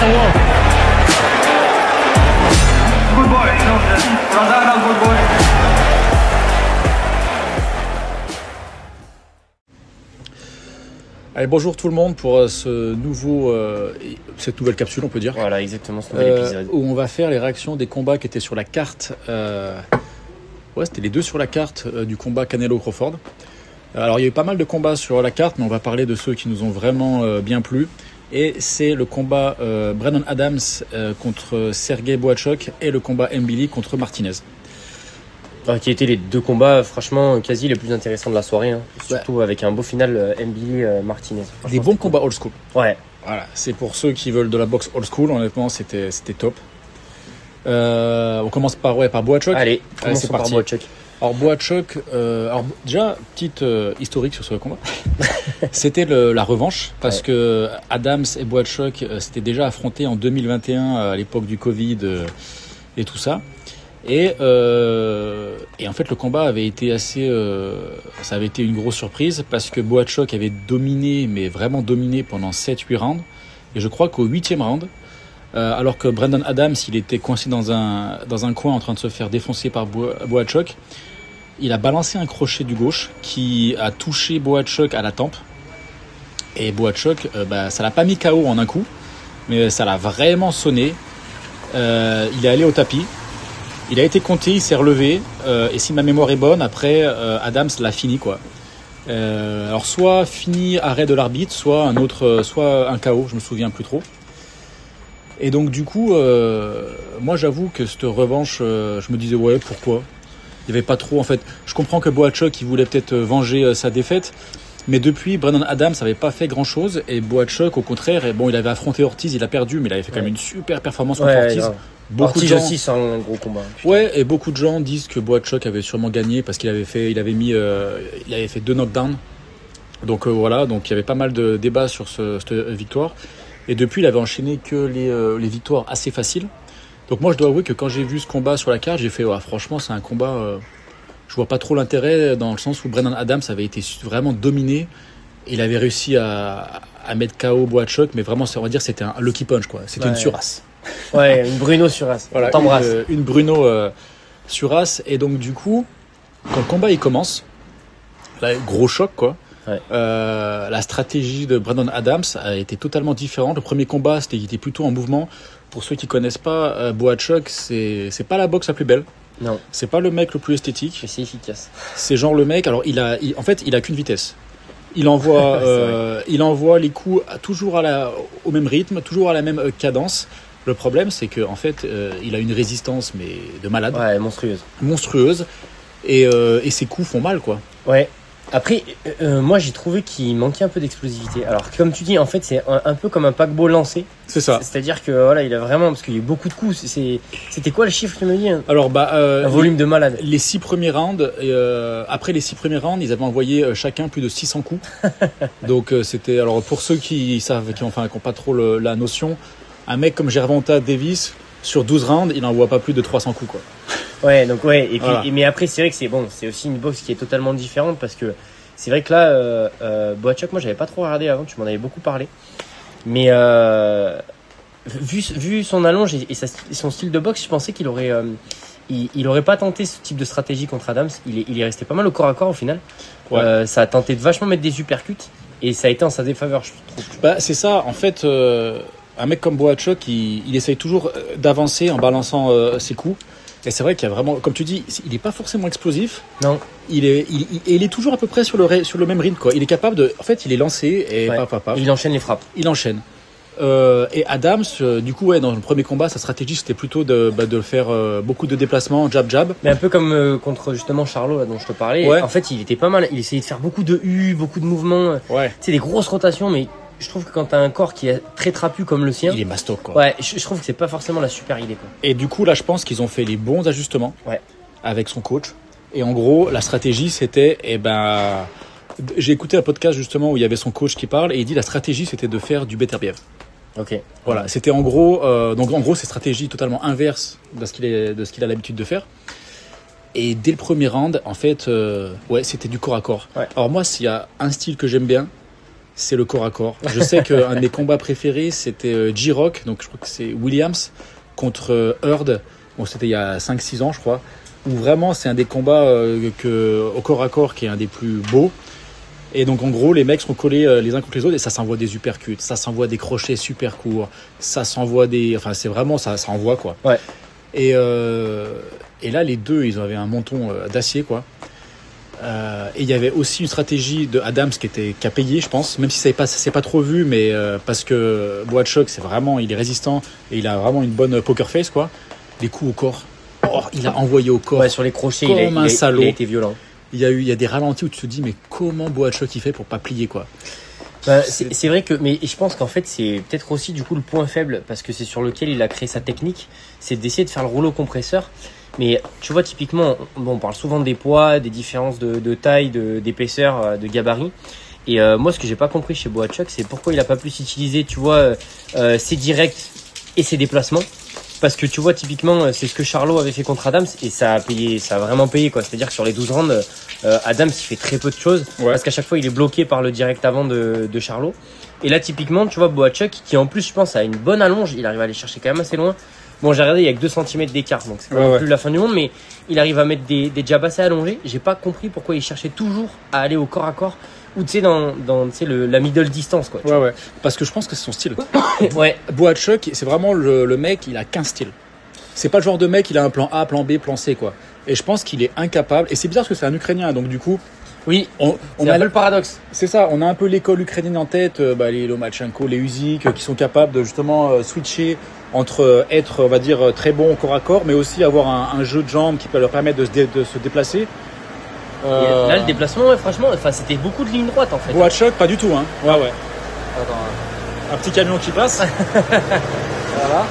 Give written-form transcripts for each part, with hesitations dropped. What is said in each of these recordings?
wow. Good boy, you know, Razana, good boy. Allez, bonjour tout le monde pour cette nouvelle capsule, on peut dire. Voilà, exactement, ce nouvel épisode. Où on va faire les réactions des combats qui étaient sur la carte. C'était les deux sur la carte du combat Canelo-Crawford. Alors, il y a eu pas mal de combats sur la carte, mais on va parler de ceux qui nous ont vraiment bien plu. Et c'est le combat Brandon Adams contre Sergey Bohachuk et le combat Mbili contre Martinez. Qui étaient les deux combats, franchement, quasi les plus intéressants de la soirée. Hein. Surtout avec un beau final Mbili Martinez. Des bons combats old school. Ouais. Voilà, c'est pour ceux qui veulent de la boxe old school, honnêtement, c'était top. On commence par Bohachuk. Allez, c'est parti. Par Bohachuk. Alors Bohachuk, déjà petite historique sur ce combat. C'était la revanche parce que Adams et Bohachuk s'étaient déjà affrontés en 2021 à l'époque du Covid et tout ça. Et en fait le combat avait été ça avait été une grosse surprise parce que Bohachuk avait dominé, mais vraiment dominé pendant 7-8 rounds. Et je crois qu'au 8e round, alors que Brandon Adams, il était coincé dans un coin en train de se faire défoncer par Bohachuk, il a balancé un crochet du gauche qui a touché Bohachuk à la tempe. Et Bohachuk, ça l'a pas mis KO en un coup, mais ça l'a vraiment sonné. Il est allé au tapis. Il a été compté, il s'est relevé, et si ma mémoire est bonne, après Adams l'a fini quoi. Alors soit fini arrêt de l'arbitre, soit un KO, je me souviens plus trop. Et donc du coup, moi j'avoue que cette revanche, je me disais pourquoi. Il n'y avait pas trop en fait. Je comprends que Bohachuk il voulait peut-être venger sa défaite, mais depuis Brandon Adams n'avait pas fait grand chose et Bohachuk au contraire, il avait affronté Ortiz, il a perdu, mais il avait fait quand même une super performance contre Ortiz. Beaucoup de gens aussi, c'est un gros combat. Et beaucoup de gens disent que Bohachuk avait sûrement gagné parce qu'il avait fait 2 knockdowns. Donc donc il y avait pas mal de débats sur cette victoire. Et depuis, il avait enchaîné que les victoires assez faciles. Donc moi, je dois avouer que quand j'ai vu ce combat sur la carte, j'ai fait franchement, c'est un combat. Je vois pas trop l'intérêt dans le sens où Brandon Adams avait été vraiment dominé. Il avait réussi à mettre KO Bohachuk, mais vraiment, on va dire, c'était un lucky punch quoi. C'était une surasse. Ouais, une Bruno Suras. Voilà, une Bruno Suras. Et donc du coup, quand le combat il commence, là, gros choc quoi. Ouais. La stratégie de Brandon Adams a été totalement différente. Le premier combat, il était plutôt en mouvement. Pour ceux qui connaissent pas, Bohachuk, c'est pas la boxe la plus belle. Non. C'est pas le mec le plus esthétique. Mais c'est efficace. C'est genre le mec. Alors en fait, il a qu'une vitesse. Il envoie les coups toujours au même rythme, toujours à la même cadence. Le problème, c'est que en fait, il a une résistance mais de malade. Ouais, monstrueuse. Et ses coups font mal, quoi. Ouais. Après, moi, j'ai trouvé qu'il manquait un peu d'explosivité. Alors, comme tu dis, en fait, c'est un peu comme un paquebot lancé. C'est ça. C'est-à-dire que il a vraiment, parce qu'il y a eu beaucoup de coups. C'était quoi le chiffre que tu me dis? Alors, un volume de malade. Les 6 premiers rounds. Après les 6 premiers rounds, ils avaient envoyé chacun plus de 600 coups. Donc, c'était. Alors, pour ceux qui savent, qui n'ont pas trop la notion. Un mec comme Gervonta Davis, sur 12 rounds, il n'envoie pas plus de 300 coups, quoi. Ouais, donc et puis, voilà. Mais après, c'est vrai que c'est aussi une boxe qui est totalement différente parce que c'est vrai que là, Bohachuk, moi, j'avais pas trop regardé avant, tu m'en avais beaucoup parlé. Mais vu son allonge et son style de boxe, je pensais qu'il aurait, il aurait pas tenté ce type de stratégie contre Adams. Il est resté pas mal au corps à corps au final. Ouais. Ça a tenté de vachement mettre des uppercuts et ça a été en sa défaveur, je trouve. C'est ça, en fait. Un mec comme Bohachuk, il essaye toujours d'avancer en balançant ses coups. Et c'est vrai qu'il y a vraiment, comme tu dis, il n'est pas forcément explosif. Non. Il est toujours à peu près sur le même rythme, quoi. Il est capable de, en fait, il est lancé et il enchaîne les frappes. Il enchaîne. Et Adams, du coup, dans le premier combat, sa stratégie c'était plutôt de faire beaucoup de déplacements, jab. Mais un peu comme contre justement Charlot là, dont je te parlais. Ouais. En fait, il était pas mal. Il essayait de faire beaucoup de beaucoup de mouvements. Ouais. Tu sais, des grosses rotations, mais je trouve que quand t'as un corps qui est très trapu comme le sien, il est masto quoi. Ouais, je trouve que c'est pas forcément la super idée quoi. Et du coup là, je pense qu'ils ont fait les bons ajustements. Ouais. Avec son coach. Et en gros, la stratégie c'était, j'ai écouté un podcast justement où il y avait son coach qui parle et il dit la stratégie c'était de faire du Beterbiev. Ok. Voilà, c'était en gros, c'est stratégie totalement inverse de ce qu'il a l'habitude de faire. Et dès le premier round, en fait, c'était du corps à corps. Ouais. Alors moi, s'il y a un style que j'aime bien, c'est le corps à corps. Je sais qu'un de mes combats préférés, c'était J-Rock, donc je crois que c'est Williams, contre Heard. Bon, c'était il y a 5-6 ans, je crois. Où vraiment, c'est un des combats au corps à corps qui est un des plus beaux. Et donc, en gros, les mecs sont collés les uns contre les autres et ça s'envoie des uppercuts, ça s'envoie des crochets super courts, ça s'envoie des... Enfin, c'est vraiment... Ça envoie, quoi. Ouais. Et là, les deux, ils avaient un menton d'acier, quoi. Et il y avait aussi une stratégie de Adams qui a payé, je pense, même si ça s'est pas trop vu, mais parce que Boachuk, il est résistant et il a vraiment une bonne poker face, quoi. Les coups au corps, il a envoyé au corps. Ouais, sur les crochets, comme un salaud. Il a été violent. Il y a des ralentis où tu te dis, mais comment Boachuk il fait pour pas plier, quoi. Bah, c'est vrai que, mais je pense qu'en fait c'est peut-être aussi du coup le point faible parce que c'est sur lequel il a créé sa technique, c'est d'essayer de faire le rouleau compresseur. Mais tu vois typiquement, on parle souvent des poids, des différences de taille, d'épaisseur, de gabarit. Et moi ce que j'ai pas compris chez Boachuk, c'est pourquoi il a pas plus utilisé, tu vois, ses directs et ses déplacements. Parce que tu vois typiquement c'est ce que Charlo avait fait contre Adams et ça a vraiment payé, quoi. C'est-à-dire que sur les 12 rounds, Adams il fait très peu de choses parce qu'à chaque fois il est bloqué par le direct avant de Charlo. Et là typiquement tu vois Boachuk qui en plus je pense a une bonne allonge, il arrive à aller chercher quand même assez loin. Bon, j'ai regardé, il y a que 2 cm d'écart, donc c'est pas non plus la fin du monde, mais il arrive à mettre des jabs assez allongés. J'ai pas compris pourquoi il cherchait toujours à aller au corps à corps ou tu sais dans la middle distance, quoi. Ouais, parce que je pense que c'est son style. Ouais. Boachuk, c'est vraiment le mec, il a qu'un style. C'est pas le genre de mec, il a un plan A, plan B, plan C, quoi. Et je pense qu'il est incapable, et c'est bizarre parce que c'est un Ukrainien, donc du coup, oui, on a un peu le paradoxe. C'est ça, on a un peu l'école ukrainienne en tête, les Lomachenko, les Usyk, qui sont capables de justement switcher entre être, on va dire, très bon au corps à corps, mais aussi avoir un jeu de jambes qui peut leur permettre de se déplacer. Et là, le déplacement, ouais, franchement, c'était beaucoup de ligne droite en fait. Boachuk, pas du tout, hein. Ouais. Attends, un petit camion qui passe. Voilà.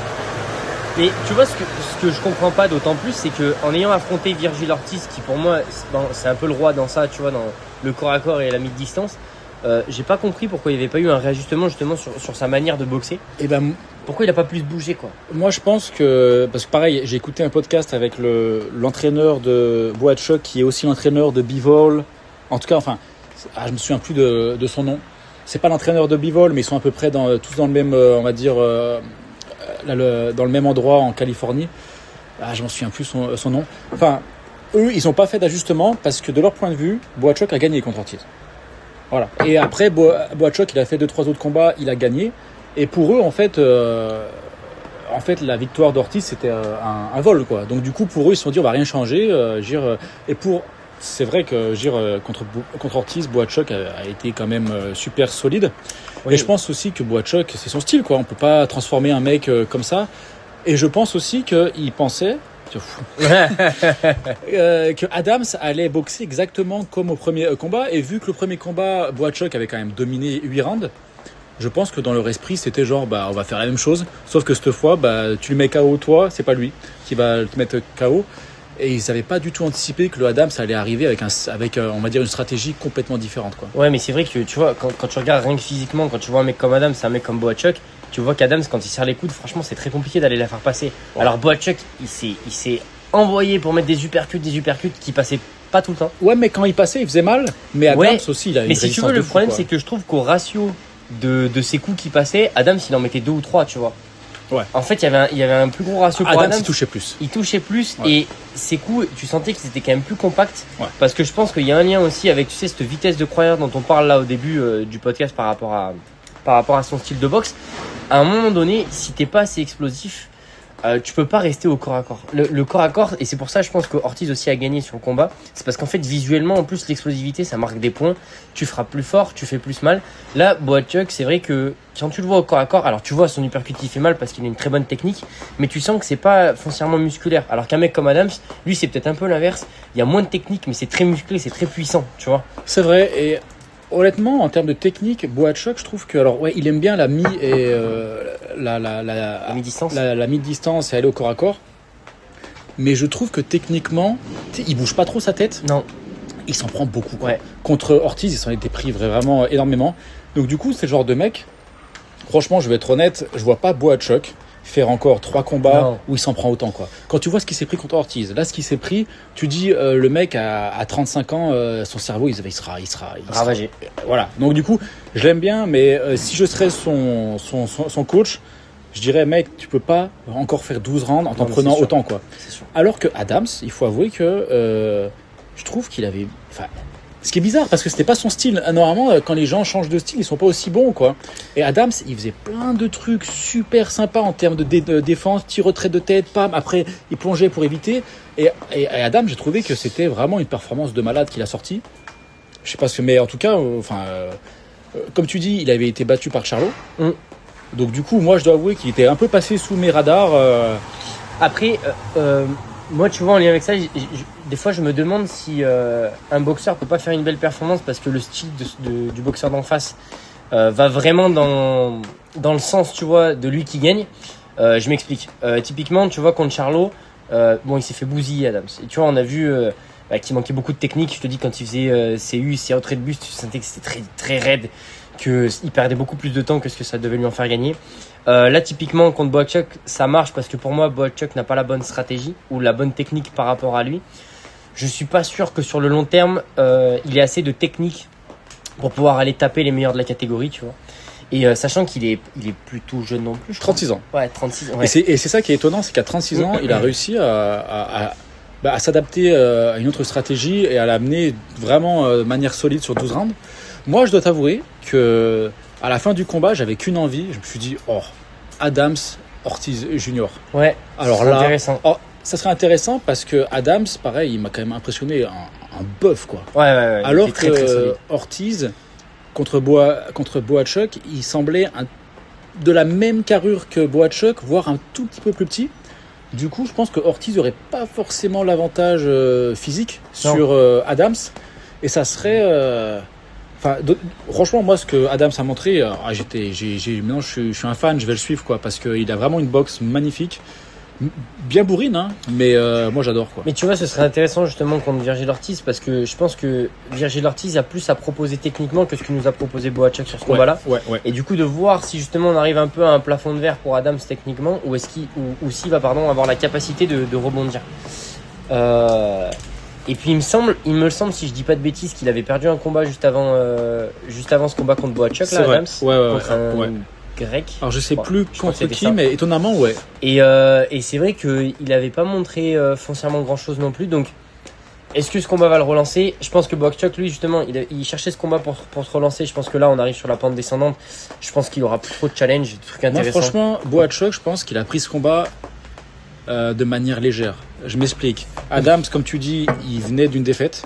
Mais tu vois, ce que je comprends pas d'autant plus, c'est que en ayant affronté Virgil Ortiz, qui pour moi, c'est un peu le roi dans ça, tu vois, dans le corps à corps et la mid-distance, j'ai pas compris pourquoi il n'y avait pas eu un réajustement justement sur sa manière de boxer. Et ben, pourquoi il a pas plus bougé, quoi. Moi, je pense que, parce que pareil, j'ai écouté un podcast avec l'entraîneur de Boachuk, qui est aussi l'entraîneur de Bivol. En tout cas, enfin, je me souviens plus de son nom. C'est pas l'entraîneur de Bivol, mais ils sont à peu près tous dans le même, on va dire, dans le même endroit en Californie. Je m'en souviens plus son nom. Enfin, eux, ils n'ont pas fait d'ajustement parce que de leur point de vue, Boachuk a gagné contre Ortiz. Voilà. Et après, Boachuk, il a fait 2-3 autres combats, il a gagné. Et pour eux, en fait, la victoire d'Ortiz, c'était un vol, quoi. Donc du coup, pour eux, ils se sont dit, on va rien changer. C'est vrai que contre Ortiz, Boachuk a été quand même super solide. Oui. Et je pense aussi que Boachuk, c'est son style, quoi. On peut pas transformer un mec comme ça. Et je pense aussi qu'il pensait que Adams allait boxer exactement comme au premier combat. Et vu que le premier combat, Boachuk avait quand même dominé 8 rounds, je pense que dans leur esprit, c'était genre, on va faire la même chose. Sauf que cette fois, tu le mets KO, toi, c'est pas lui qui va te mettre KO. Et ils n'avaient pas du tout anticipé que le Adams allait arriver avec on va dire, une stratégie complètement différente, quoi. Ouais, mais c'est vrai que tu vois, quand tu regardes rien que physiquement, quand tu vois un mec comme Adams, un mec comme Boachuk, tu vois qu'Adams, quand il serre les coudes, franchement, c'est très compliqué d'aller la faire passer. Ouais. Alors Boachuk, il s'est envoyé pour mettre des uppercuts qui passaient pas tout le temps. Ouais, mais quand il passait, il faisait mal. Mais Adams aussi, il a une mais si tu veux, le problème, c'est que je trouve qu'au ratio de ses coups qui passaient, Adams, il en mettait 2 ou 3, tu vois. Ouais. En fait, il y avait un plus gros ratio pour Adams. Il touchait plus. Ouais. Et ses coups, tu sentais qu'ils étaient quand même plus compacts. Ouais. Parce que je pense qu'il y a un lien aussi avec, tu sais, cette vitesse de croisière dont on parle là au début du podcast par rapport à son style de boxe. À un moment donné, si t'es pas assez explosif, tu peux pas rester au corps à corps. Le corps à corps, et c'est pour ça je pense que Ortiz aussi a gagné sur le combat, c'est parce qu'en fait visuellement en plus l'explosivité ça marque des points, tu frappes plus fort, tu fais plus mal. Là Boachuk, c'est vrai que quand tu le vois au corps à corps, alors tu vois son uppercut il fait mal parce qu'il a une très bonne technique, mais tu sens que c'est pas foncièrement musculaire. Alors qu'un mec comme Adams, lui c'est peut-être un peu l'inverse, il y a moins de technique mais c'est très musclé, c'est très puissant, tu vois. C'est vrai. Et honnêtement, en termes de technique, Boachuk, je trouve que, alors ouais, il aime bien la mi et la mi-distance. La mi-distance et aller au corps à corps. Mais je trouve que techniquement, il bouge pas trop sa tête. Non. Il s'en prend beaucoup. Ouais. Contre Ortiz, il s'en était pris vraiment énormément. Donc du coup, c'est le genre de mec. Franchement, je vais être honnête, je vois pas Boachuk faire encore 3 combats Non. où il s'en prend autant, quoi. Quand tu vois ce qu'il s'est pris contre Ortiz, là, ce qu'il s'est pris, tu dis, le mec à 35 ans, son cerveau, il sera Ravagé. voilà. Donc, du coup, je l'aime bien, mais si je serais son coach, je dirais, mec, tu peux pas encore faire 12 rounds en t'en Non, mais prenant c'est sûr. autant, quoi. C'est sûr. Alors que Adams, il faut avouer que je trouve qu'il avait. Enfin, ce qui est bizarre parce que c'était pas son style. Normalement, quand les gens changent de style, ils sont pas aussi bons, quoi. Et Adams, il faisait plein de trucs super sympas en termes de défense, tir retrait de tête, pam. Après, il plongeait pour éviter. Et Adams, j'ai trouvé que c'était vraiment une performance de malade qu'il a sorti. Je sais pas ce que, mais en tout cas, comme tu dis, il avait été battu par Charlo. Donc du coup, moi, je dois avouer qu'il était un peu passé sous mes radars. Après, moi, tu vois, en lien avec ça, des fois, je me demande si un boxeur peut pas faire une belle performance parce que le style du boxeur d'en face va vraiment dans le sens, tu vois, de lui qui gagne. Je m'explique. Typiquement, tu vois, contre Charlo, il s'est fait bousiller, Adams. Et tu vois, on a vu qu'il manquait beaucoup de technique. Je te dis, quand il faisait ses retraits de buste, tu sentais que c'était très, très raide, qu'il perdait beaucoup plus de temps que ce que ça devait lui en faire gagner. Là, typiquement, contre Boachuk, ça marche parce que pour moi, Boachuk n'a pas la bonne stratégie ou la bonne technique par rapport à lui. Je suis pas sûr que sur le long terme, il ait assez de technique pour pouvoir aller taper les meilleurs de la catégorie, tu vois. Et sachant qu'il est plutôt jeune non plus, je crois. 36 ans. Ouais, 36 ans. Ouais. Et c'est ça qui est étonnant, c'est qu'à 36 ans, il a réussi à s'adapter à une autre stratégie et à l'amener vraiment de manière solide sur 12 rounds. Moi, je dois t'avouer que à la fin du combat, j'avais qu'une envie. Je me suis dit, Adams, Ortiz Junior. Ouais. Alors là, intéressant. Ça serait intéressant parce que Adams, pareil, il m'a quand même impressionné, un bœuf, quoi. Ouais. Alors il était très, très que solide. Ortiz contre Boachuk, il semblait de la même carrure que Boachuk, voire un tout petit peu plus petit. Du coup, je pense que Ortiz n'aurait pas forcément l'avantage physique sur Adams. Et ça serait... franchement, moi, ce que Adams a montré, maintenant, je suis un fan, je vais le suivre, quoi, parce qu'il a vraiment une boxe magnifique. Bien bourrine, hein, mais moi j'adore, quoi. Mais tu vois, ce serait intéressant justement contre Virgil Ortiz parce que je pense que Virgil Ortiz a plus à proposer techniquement que ce que nous a proposé Boachuk sur ce combat-là. Ouais. Et du coup, de voir si justement on arrive un peu à un plafond de verre pour Adams techniquement ou s'il va avoir la capacité de rebondir. Et puis il me semble, si je dis pas de bêtises, qu'il avait perdu un combat juste avant ce combat contre Boachuk, là, Adams. Contre un grec. Alors je sais plus Je crois contre que qui, c'était ça. mais étonnamment, ouais. Et c'est vrai qu'il n'avait pas montré foncièrement grand chose non plus. Donc, est-ce que ce combat va le relancer? Je pense que Boachuk, lui, justement, il cherchait ce combat pour se relancer. Je pense que là, on arrive sur la pente descendante. Je pense qu'il aura plus trop de challenge, de trucs Moi, intéressants. franchement, Boachuk, je pense qu'il a pris ce combat de manière légère. Je m'explique. Adams, comme tu dis, il venait d'une défaite.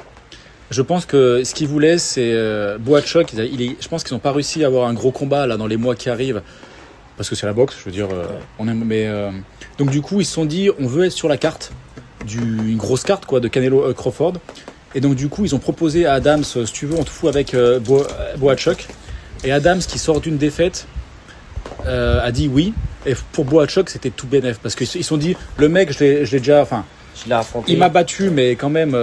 Je pense que ce qu'il voulait, c'est Boachuk. Je pense qu'ils n'ont pas réussi à avoir un gros combat là dans les mois qui arrivent, parce que c'est la boxe. Je veux dire, on aime. Mais donc du coup, ils se sont dit, on veut être sur la carte une grosse carte, quoi, de Canelo Crawford. Et donc du coup, ils ont proposé à Adams, si tu veux, on te fout avec Boachuk. Et Adams, qui sort d'une défaite, a dit oui. Et pour Boachuk, c'était tout bénef parce qu'ils se sont dit, le mec, je l'ai déjà, enfin. Je l'ai affronté. Il m'a battu, mais quand même,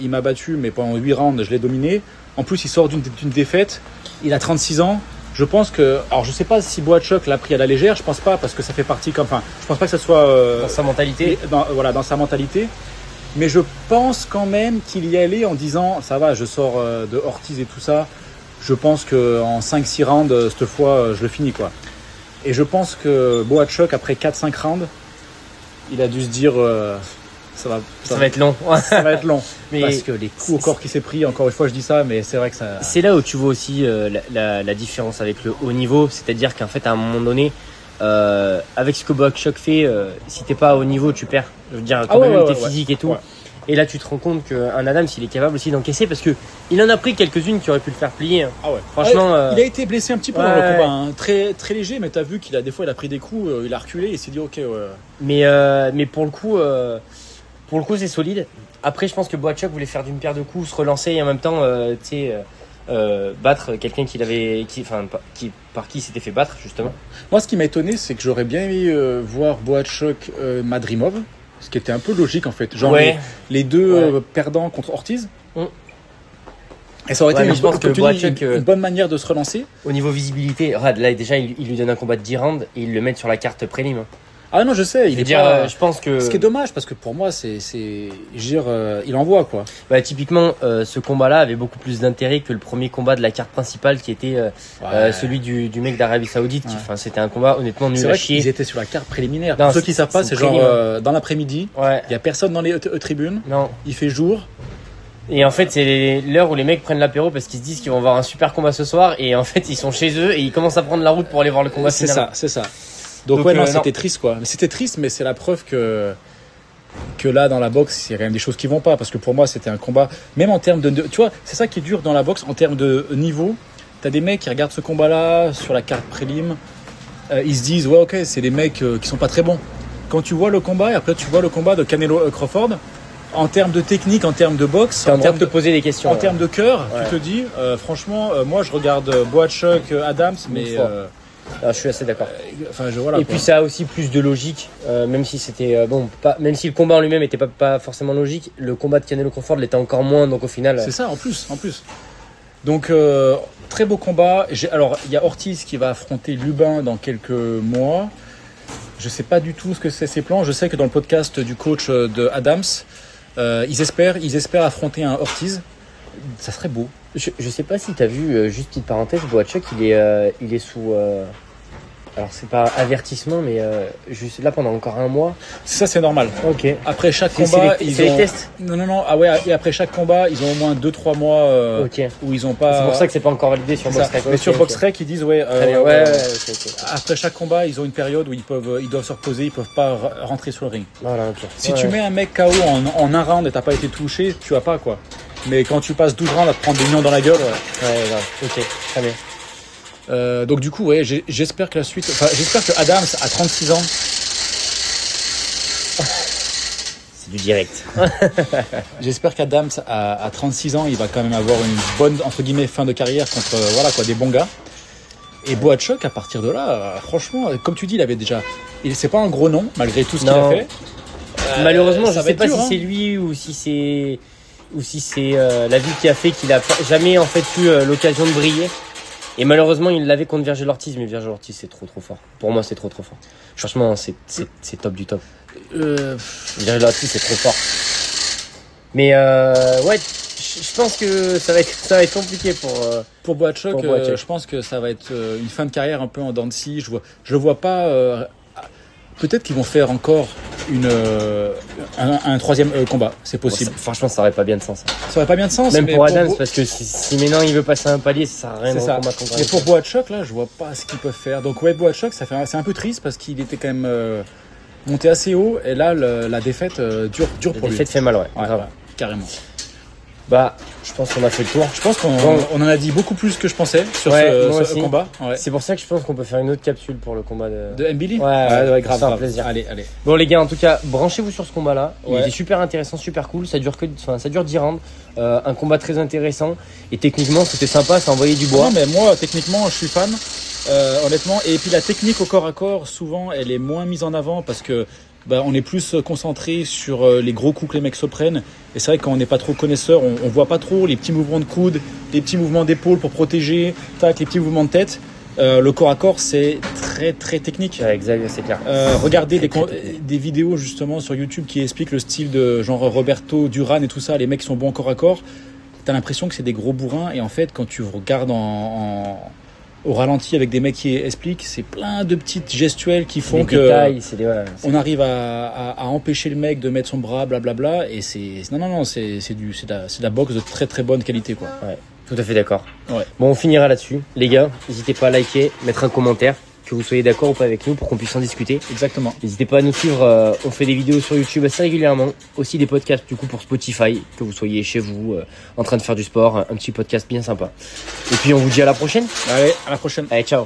il m'a battu, mais pendant 8 rounds, je l'ai dominé. En plus, il sort d'une défaite. Il a 36 ans. Je pense que, alors je sais pas si Boachuk l'a pris à la légère, je pense pas, parce que ça fait partie je pense pas que ça soit dans sa mentalité. Dans sa mentalité. Mais je pense quand même qu'il y allait en disant, ça va, je sors de Ortiz et tout ça. Je pense que en 5-6 rounds, cette fois, je le finis, quoi. Et je pense que Boachuk, après 4-5 rounds, il a dû se dire ça va être long. Ça va être long. Mais parce que les coups au corps qui s'est pris, encore une fois je dis ça, mais c'est vrai que ça. C'est là où tu vois aussi la différence avec le haut niveau, c'est-à-dire qu'en fait à un moment donné, avec ce que Boachuk fait, si t'es pas à haut niveau, tu perds. Je veux dire, quand même t'es physique et tout. Ouais. Et là tu te rends compte qu'un Adams il est capable aussi d'encaisser parce que il en a pris quelques-unes qui auraient pu le faire plier. Hein. Ah ouais. Franchement, il a été blessé un petit peu dans le combat, hein. Très très léger, mais t'as vu qu'il a des fois il a pris des coups, il a reculé, et il s'est dit ok. Ouais. Mais pour le coup c'est solide. Après je pense que Boachuk voulait faire d'une pierre deux coups, se relancer et en même temps battre quelqu'un par qui il s'était fait battre justement. Moi ce qui m'a étonné c'est que j'aurais bien aimé voir Boachuk Madrimov. Ce qui était un peu logique en fait, genre les deux perdants contre Ortiz. Et ça aurait été Ouais, mais je pense que Boachuk, une bonne manière de se relancer. Au niveau visibilité, regarde, là déjà il lui donne un combat de 10 rounds et ils le mettent sur la carte prélim. Ah non, je sais, il est pas... je pense que... Ce qui est dommage, parce que pour moi, je veux dire, il envoie, quoi. Bah, typiquement, ce combat-là avait beaucoup plus d'intérêt que le premier combat de la carte principale qui était celui du mec d'Arabie Saoudite. Ouais. Enfin, c'était un combat honnêtement nul C'est à vrai chier. qu'ils étaient sur la carte préliminaire. Non, Pour ceux qui savent pas, c'est genre dans l'après-midi, Ouais, il y a personne dans les tribunes, non. il fait jour. Et en fait, c'est l'heure où les mecs prennent l'apéro parce qu'ils se disent qu'ils vont avoir un super combat ce soir. Et en fait, ils sont chez eux et ils commencent à prendre la route pour aller voir le combat C'est final. ça, c'est ça. Donc ouais, non, c'était triste, quoi. Mais c'était triste, mais c'est la preuve que là, dans la boxe, il y a quand même des choses qui vont pas. Parce que pour moi, c'était un combat, même en termes tu vois, c'est ça qui est dur dans la boxe, en termes de niveau. T'as des mecs qui regardent ce combat-là sur la carte prélim, ils se disent, ouais, ok, c'est des mecs qui sont pas très bons. Quand tu vois le combat, et après tu vois le combat de Canelo Crawford, en termes de technique, en termes de boxe, En termes de poser des questions. en termes de cœur, Ouais. tu te dis, franchement, moi je regarde Boachuk, Adams, mais Ah, je suis assez d'accord. enfin, voilà. Et puis ça a aussi plus de logique, même si c'était même si le combat en lui-même était pas forcément logique, le combat de Canelo Crawford l'était encore moins. Donc au final, C'est ça, en plus. Donc, très beau combat. Alors, il y a Ortiz qui va affronter Lubin dans quelques mois. Je sais pas du tout ce que c'est ses plans. Je sais que dans le podcast du coach de Adams, ils espèrent affronter un Ortiz. Ça serait beau. je sais pas si t'as vu, juste petite parenthèse, Boachuk il est sous alors c'est pas avertissement mais juste là pendant encore un mois. Ça, c'est normal. Ok. Après chaque C'est combat, les tests. Non. Ah ouais, et après chaque combat, ils ont au moins 2-3 mois Ok. où ils ont pas. C'est pour ça que c'est pas encore validé sur C'est ça. BoxRec. Mais sur BoxRec, ils disent ouais. Très bien. Ouais. Ok. Après chaque combat, ils ont une période où ils doivent se reposer, ils peuvent pas rentrer sur le ring. Voilà. Ok. Si tu mets un mec KO en un round et t'as pas été touché, tu as pas, quoi. Mais quand tu passes 12 rounds à te prendre des lions dans la gueule, Ouais. Ok. Très bien. donc du coup, ouais, j'espère que j'espère que Adams à 36 ans, C'est du direct. j'espère qu'Adams à 36 ans, il va quand même avoir une bonne entre guillemets fin de carrière contre voilà quoi des bons gars. Et Boachuk à partir de là, franchement, comme tu dis, c'est pas un gros nom malgré tout ce qu'il a Non. fait. Malheureusement, ça je va sais être pas dur, si hein. c'est lui ou si c'est la vie qui a fait qu'il a jamais en fait eu l'occasion de briller. Et malheureusement, il l'avait contre Virgil Ortiz, mais Virgil Ortiz c'est trop fort. Pour moi, c'est trop fort. Franchement, c'est top du top. Virgil Ortiz c'est trop fort. Mais ouais, je pense que ça va être compliqué Pour Boachuk, Pour Boachuk. je pense que ça va être une fin de carrière un peu en dents de scie. Je vois pas. Peut-être qu'ils vont faire encore un troisième combat, c'est possible. Franchement, ça aurait pas bien de sens. Ça aurait pas bien de sens. Même mais pour Adams, parce que si maintenant il veut passer un palier, ça sert à rien c'est de ça. combattre contre Mais pour Boachuk, là, je vois pas ce qu'ils peuvent faire. Donc ouais, Boachuk, c'est un peu triste parce qu'il était quand même monté assez haut et là, la défaite dure La pour lui. défaite fait mal, ouais. Ouais, Grave. ouais, carrément. Bah, je pense qu'on a fait le tour. Je pense qu'on Bon. on en a dit beaucoup plus que je pensais sur Ouais, moi ce aussi. combat. Ouais. C'est pour ça que je pense qu'on peut faire une autre capsule pour le combat de... De Mbili. Ouais, grave, c'est un grave. plaisir. Allez. Bon les gars, en tout cas, branchez-vous sur ce combat-là. Il Ouais. était super intéressant, super cool. Ça dure 10 rounds. Un combat très intéressant. Et techniquement, c'était sympa, ça envoyait du bois. Non, mais moi, techniquement, je suis fan, honnêtement. Et puis la technique au corps à corps, souvent, elle est moins mise en avant parce que on est plus concentré sur les gros coups que les mecs se prennent. Et c'est vrai que quand on n'est pas trop connaisseur, on voit pas trop les petits mouvements de coude, les petits mouvements d'épaule pour protéger, les petits mouvements de tête. Le corps à corps, c'est très très technique. Ouais, exact, c'est clair. Regardez Très, très technique. des vidéos justement sur YouTube qui expliquent le style de genre Roberto Duran et tout ça. Les mecs qui sont bons en corps à corps. T'as l'impression que c'est des gros bourrins. Et en fait, quand tu regardes au ralenti avec des mecs qui expliquent, c'est plein de petites gestuelles qui font Les que détails, on arrive à empêcher le mec de mettre son bras, blablabla. Et c'est de la boxe de très très bonne qualité, quoi. Tout à fait d'accord. Ouais. Bon, on finira là-dessus. Les gars, n'hésitez pas à liker, mettre un commentaire, que vous soyez d'accord ou pas avec nous pour qu'on puisse en discuter. Exactement. N'hésitez pas à nous suivre, on fait des vidéos sur YouTube assez régulièrement, aussi des podcasts du coup pour Spotify, que vous soyez chez vous en train de faire du sport, un petit podcast bien sympa. Et puis on vous dit à la prochaine. Allez, à la prochaine. Allez, ciao.